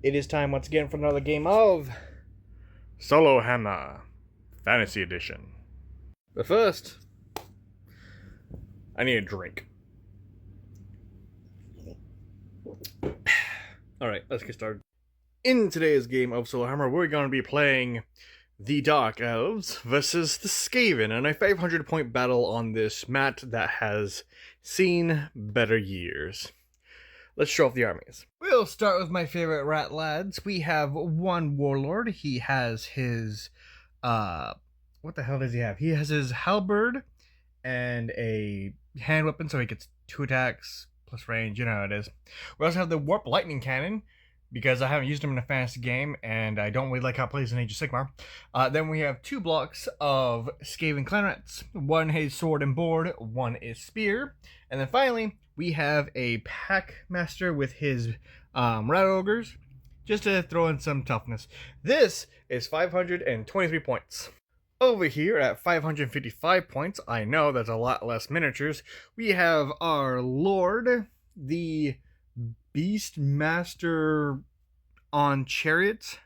It is time once again for another game of Solohammer Fantasy Edition. But first, I need a drink. Alright, let's get started. In today's game of Solohammer, we're going to be playing the Dark Elves versus the Skaven in a 500-point battle on this mat that has seen better years. Let's show off the armies. We'll start with my favorite rat lads. We have one warlord. He has his, what the hell does he have? He has his halberd and a hand weapon, so he gets 2 attacks plus range. You know how it is. We also have the warp lightning cannon, because I haven't used him in a fantasy game, and I don't really like how it plays in Age of Sigmar. Then we have 2 blocks of Skaven clanrats. One is sword and board, one is spear. And then finally, we have a pack master with his rat ogres, just to throw in some toughness. This is 523 points. Over here at 555 points, I know that's a lot less miniatures, we have our lord, the Beastmaster on chariots.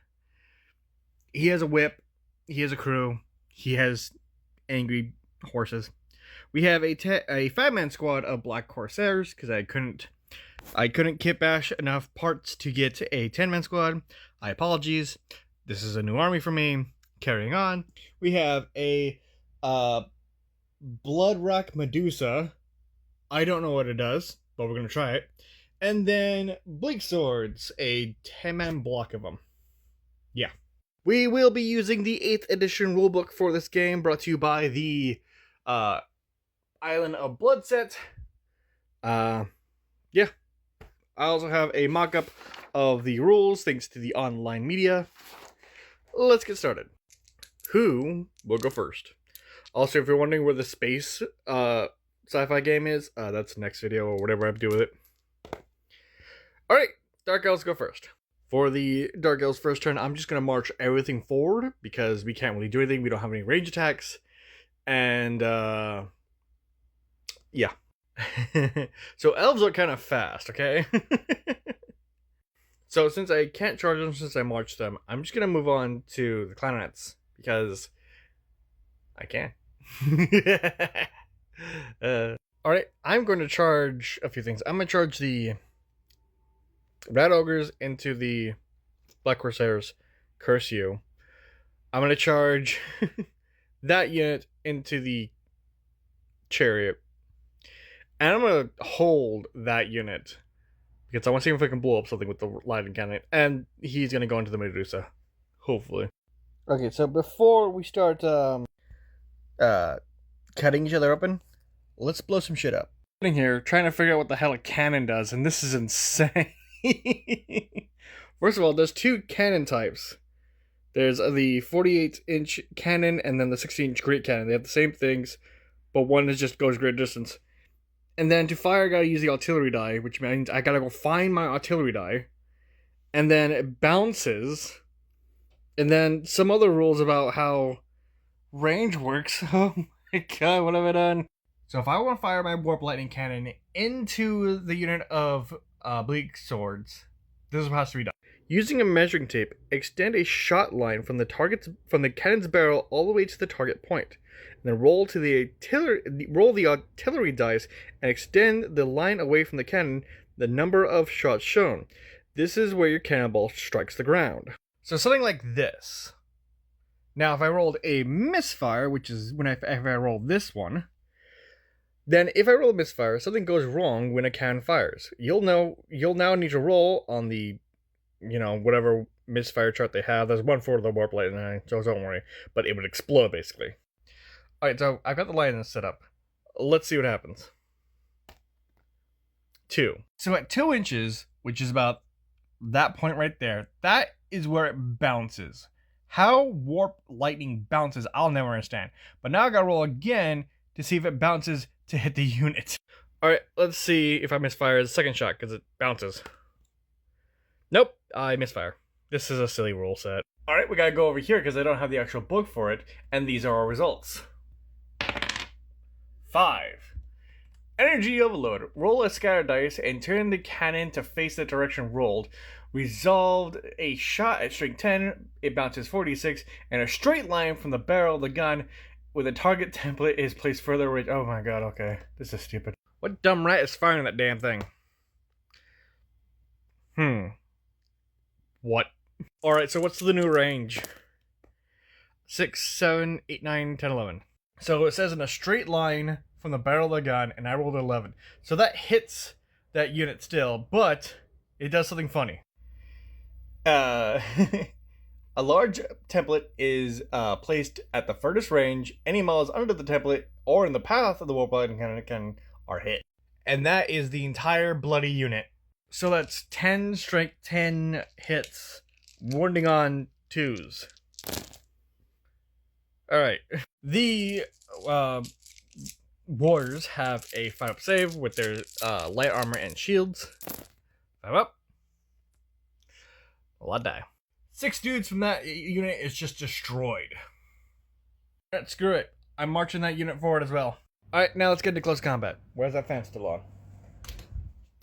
He has a whip, he has a crew, he has angry horses. We have a 5-man squad of Black Corsairs, because I couldn't kit bash enough parts to get a 10-man squad. I apologize. This is a new army for me. Carrying on, we have a Bloodrock Medusa. I don't know what it does, but we're gonna try it. And then Bleak Swords, a 10-man block of them. Yeah. We will be using the 8th edition rulebook for this game, brought to you by the Island of Blood set. Yeah. I also have a mock-up of the rules, thanks to the online media. Let's get started. Who will go first? Also, if you're wondering where the space sci-fi game is, that's the next video or whatever I have to do with it. Alright, Dark Elves go first. For the Dark Elves' first turn, I'm just going to march everything forward, because we can't really do anything. We don't have any range attacks. And, yeah. So elves are kind of fast, okay? So since I can't charge them since I marched them, I'm just going to move on to the clanrats, because I can. Alright, I'm going to charge a few things. I'm going to charge the Rat Ogres into the Black Corsairs. Curse you. I'm going to charge that unit into the Chariot. And I'm going to hold that unit, because I want to see if I can blow up something with the lightning cannon. And he's going to go into the Medusa. Hopefully. Okay, so before we start cutting each other open, let's blow some shit up. Sitting here trying to figure out what the hell a cannon does, and this is insane. First of all, there's 2 cannon types. There's the 48-inch cannon and then the 60-inch great cannon. They have the same things, but one is just goes great distance. And then to fire, I gotta use the artillery die, which means I gotta go find my artillery die, and then it bounces, and then some other rules about how range works. Oh my god, what have I done? So if I want to fire my warp lightning cannon into the unit of Bleak Swords, this is what has to be done. Using a measuring tape, extend a shot line from the cannon's barrel all the way to the target point. And then roll the artillery dice and extend the line away from the cannon the number of shots shown. This is where your cannonball strikes the ground. So something like this. Now if I rolled a misfire, which is if I roll this one, then if I roll a misfire, something goes wrong when a cannon fires. You'll now need to roll on the, whatever misfire chart they have. There's one for the warp lightning, so don't worry. But it would explode, basically. Alright, so I've got the lightning set up. Let's see what happens. 2. So at 2 inches, which is about that point right there, that is where it bounces. How warp lightning bounces, I'll never understand. But now I gotta roll again to see if it bounces to hit the unit. Alright, let's see if I misfire the second shot, because it bounces. Nope, I misfire. This is a silly rule set. Alright, we gotta go over here, because I don't have the actual book for it, and these are our results. 5. Energy overload. Roll a scatter dice and turn the cannon to face the direction rolled. Resolved a shot at strength 10, it bounces 46, and a straight line from the barrel of the gun with a target template is placed further away. Oh my god, okay. This is stupid. What dumb rat is firing that damn thing? What? Alright, so what's the new range? 6, 7, 8, 9, 10, 11. So it says in a straight line from the barrel of the gun, and I rolled 11. So that hits that unit still, but it does something funny. A large template is placed at the furthest range. Any models under the template or in the path of the warblade cannon are hit. And that is the entire bloody unit. So that's 10 strength, 10 hits, wounding on 2s. Alright. The warriors have a 5-up save with their light armor and shields. 5 up. Well, I die. 6 dudes from that unit is just destroyed. Alright, screw it. I'm marching that unit forward as well. Alright, now let's get into close combat. Where's that fan still on?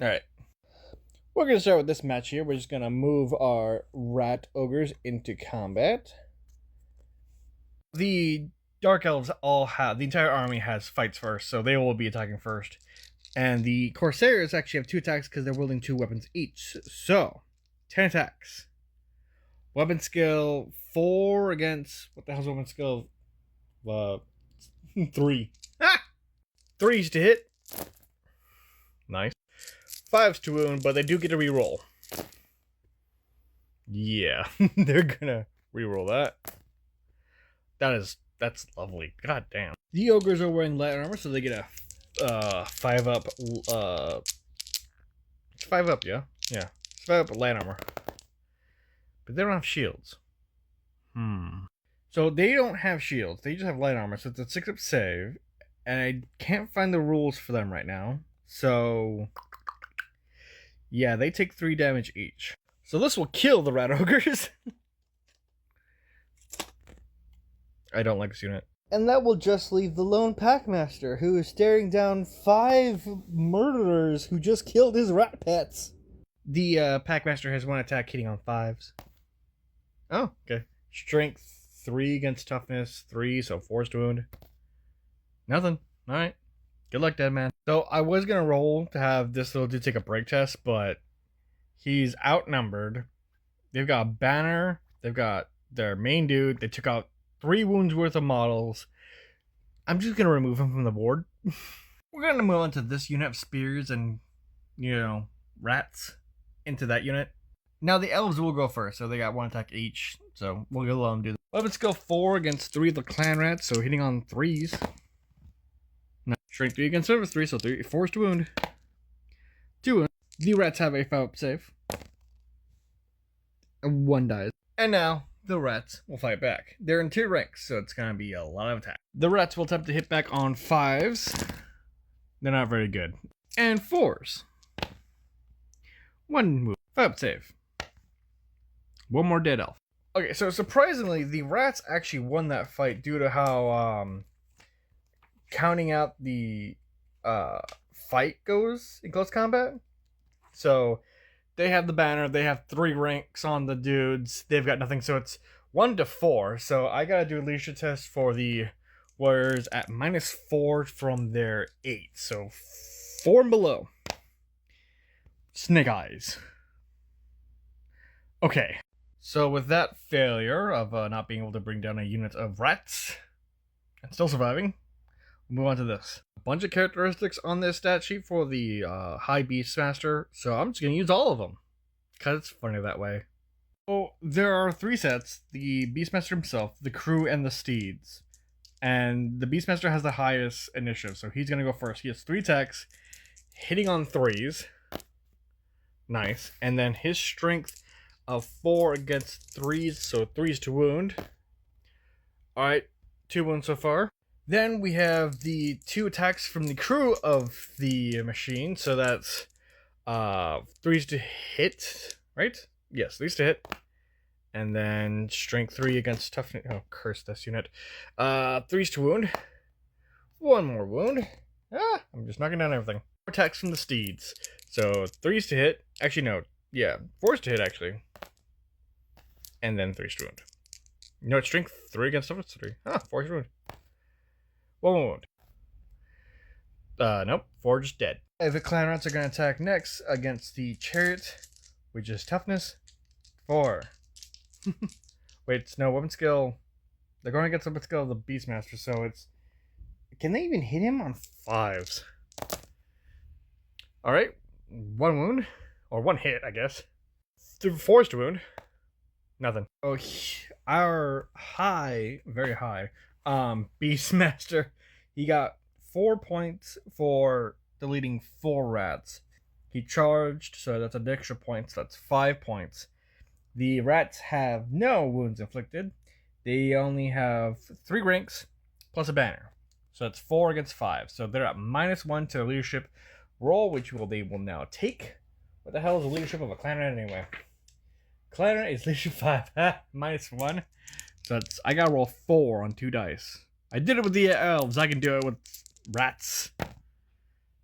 Alright. We're going to start with this match here. We're just going to move our rat ogres into combat. The Dark Elves all have, the entire army has fights first, so they will be attacking first. And the Corsairs actually have 2 attacks because they're wielding 2 weapons each. So, 10 attacks. Weapon skill 4 against, what the hell's weapon skill? 3. Ah! 3s to hit. Nice. 5s to wound, but they do get a reroll. Yeah, they're gonna reroll that. That's lovely. God damn. The ogres are wearing light armor, so they get a 5 up. 5 up, yeah, 5 up light armor. But they don't have shields. So they don't have shields. They just have light armor. So it's a 6-up save, and I can't find the rules for them right now. So yeah, they take 3 damage each. So this will kill the rat ogres. I don't like this unit. And that will just leave the lone packmaster, who is staring down 5 murderers who just killed his rat pets. The packmaster has 1 attack hitting on 5s. Oh, okay. Strength 3 against toughness 3, so 4s to wound. Nothing. Alright. Good luck, dead man. So I was going to roll to have this little dude take a break test, but he's outnumbered. They've got a banner. They've got their main dude. They took out 3 wounds worth of models. I'm just going to remove him from the board. We're going to move on to this unit of spears and, rats into that unit. Now the elves will go first, so they got 1 attack each. So we'll let them do that. Weapon skill 4 against 3 of the clan rats, so hitting on 3s. No, strength 3 against service 3, so 4s to wound. 2 wound. The rats have a 5-up save. And 1 dies. And now the rats will fight back. They're in 2 ranks, so it's going to be a lot of attack. The rats will attempt to hit back on 5s. They're not very good. And 4s. 1 move. 5-up save. 1 more dead elf. Okay, so surprisingly, the rats actually won that fight due to how counting out the fight goes in close combat. So they have the banner, they have 3 ranks on the dudes, they've got nothing, so it's 1 to 4. So I gotta do a leadership test for the warriors at -4 from their 8. So 4 and below. Snake eyes. Okay. So with that failure of not being able to bring down a unit of rats, and still surviving, we'll move on to this. A bunch of characteristics on this stat sheet for the High Beastmaster, so I'm just going to use all of them, because it's funny that way. So there are 3 sets, the Beastmaster himself, the crew, and the steeds. And the Beastmaster has the highest initiative, so he's going to go first. He has 3 attacks, hitting on 3s. Nice. And then his strength of 4 against 3s, so 3s to wound. Alright, 2 wounds so far. Then we have the 2 attacks from the crew of the machine, so that's 3s to hit, right? Yes, 3s to hit. And then strength 3 against toughness. Oh, curse this unit. 3s to wound. 1 more wound. I'm just knocking down everything. Attacks from the steeds. So 3s to hit. Actually, no. Yeah, 4 to hit actually. And then 3 wound. No, it's strength 3 against toughness 3. Huh, 4 wound. 1 wound. Nope, 4 just dead. The clan rats are going to attack next against the chariot, which is toughness 4. Wait, no, weapon skill. They're going against the weapon skill of the Beastmaster, so it's. Can they even hit him on 5s? Alright, 1 wound. Or 1 hit, I guess. 4 wound. Nothing. Oh, our high, very high, Beastmaster, he got 4 points for deleting 4 rats. He charged, so that's an extra points. That's 5 points. The rats have no wounds inflicted. They only have 3 ranks plus a banner. So that's 4 against 5. So they're at -1 to their leadership roll, which they will now take. What the hell is the leadership of a clan rat anyway? Clan rat is leadership 5, -1. So that's, I gotta roll 4 on 2 dice. I did it with the elves. I can do it with rats.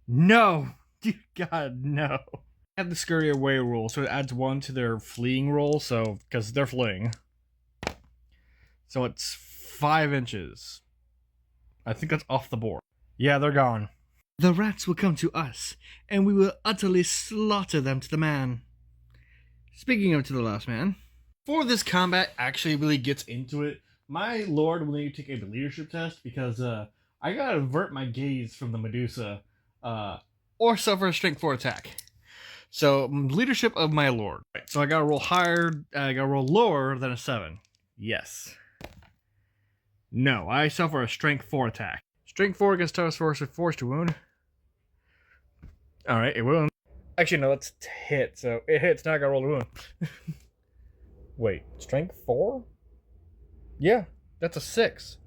No, dear God, no. I have the scurry away rule, so it adds 1 to their fleeing roll. So because they're fleeing, so it's 5 inches. I think that's off the board. Yeah, they're gone. The rats will come to us, and we will utterly slaughter them to the man. Speaking of to the last man, before this combat actually really gets into it, my lord will need to take a leadership test because I gotta avert my gaze from the Medusa or suffer a strength 4 attack. So, leadership of my lord. Right, so I gotta roll higher, I gotta roll lower than a 7. Yes. No, I suffer a strength 4 attack. Strength 4 against toughness 4 with force to wound. Alright, it wounds. Actually, no, that's hit, so it hits, now I gotta roll the wound. Wait, strength 4? Yeah, that's a 6.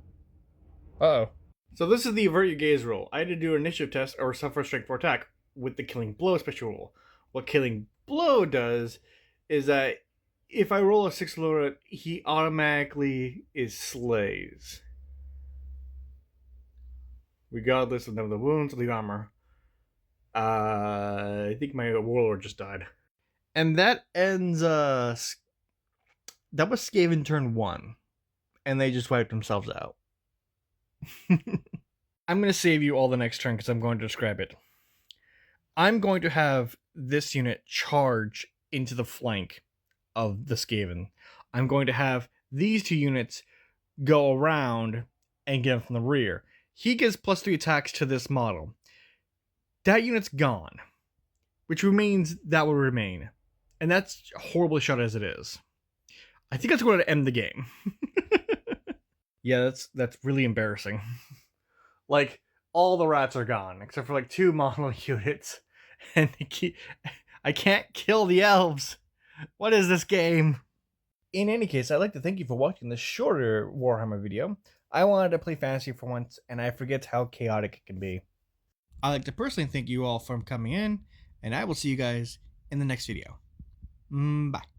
Uh-oh. So this is the avert your gaze roll. I had to do an initiative test or suffer a strength 4 attack with the killing blow special rule. What killing blow does is that if I roll a 6 lower, he automatically is slays. Regardless of the wounds or the armor. I think my warlord just died. And that ends, that was Skaven turn 1. And they just wiped themselves out. I'm going to save you all the next turn because I'm going to describe it. I'm going to have this unit charge into the flank of the Skaven. I'm going to have these 2 units go around and get him from the rear. He gives +3 attacks to this model. That unit's gone, which means that will remain. And that's horribly shot as it is. I think that's going to end the game. Yeah, that's really embarrassing. Like, all the rats are gone, except for like 2 model units. And I can't kill the elves. What is this game? In any case, I'd like to thank you for watching this shorter Warhammer video. I wanted to play fantasy for once, and I forget how chaotic it can be. I'd like to personally thank you all for coming in, and I will see you guys in the next video. Bye.